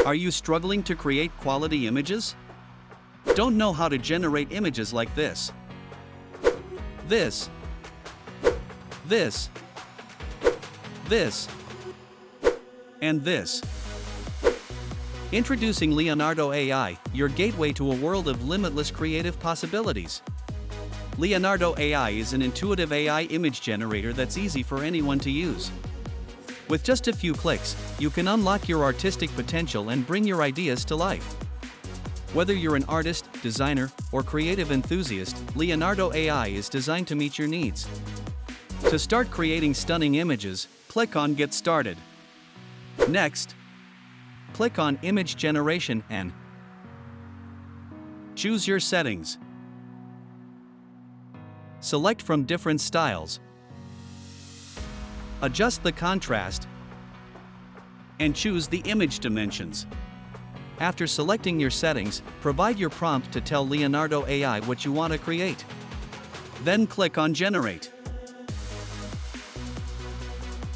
Are you struggling to create quality images? Don't know how to generate images like this, this, and this? Introducing Leonardo AI, your gateway to a world of limitless creative possibilities. Leonardo AI is an intuitive AI image generator that's easy for anyone to use. With just a few clicks, you can unlock your artistic potential and bring your ideas to life. Whether you're an artist, designer, or creative enthusiast, Leonardo AI is designed to meet your needs. To start creating stunning images, click on Get Started. Next, click on Image Generation and choose your settings. Select from different styles. Adjust the contrast and choose the image dimensions. After selecting your settings, provide your prompt to tell Leonardo AI what you want to create. Then click on Generate.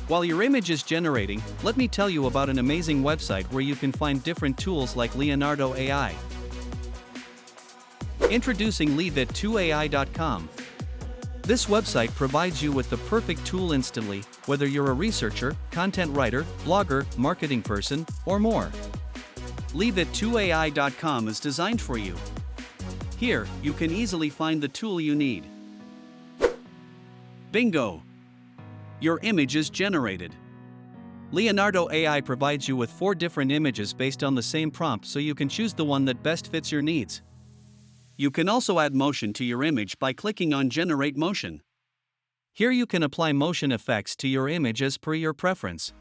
While your image is generating, let me tell you about an amazing website where you can find different tools like Leonardo AI. Introducing leadthat2ai.com. This website provides you with the perfect tool instantly, whether you're a researcher, content writer, blogger, marketing person, or more. Leadthat2ai.com is designed for you. Here, you can easily find the tool you need. Bingo! Your image is generated. Leonardo AI provides you with 4 different images based on the same prompt, so you can choose the one that best fits your needs. You can also add motion to your image by clicking on Generate Motion. Here you can apply motion effects to your image as per your preference.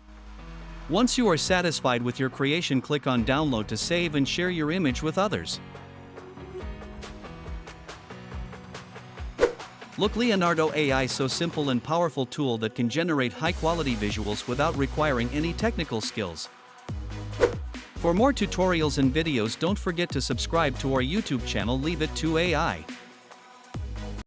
Once you are satisfied with your creation, click on Download to save and share your image with others. Look, Leonardo AI, so simple and powerful tool that can generate high-quality visuals without requiring any technical skills. For more tutorials and videos, don't forget to subscribe to our YouTube channel Leave It to AI.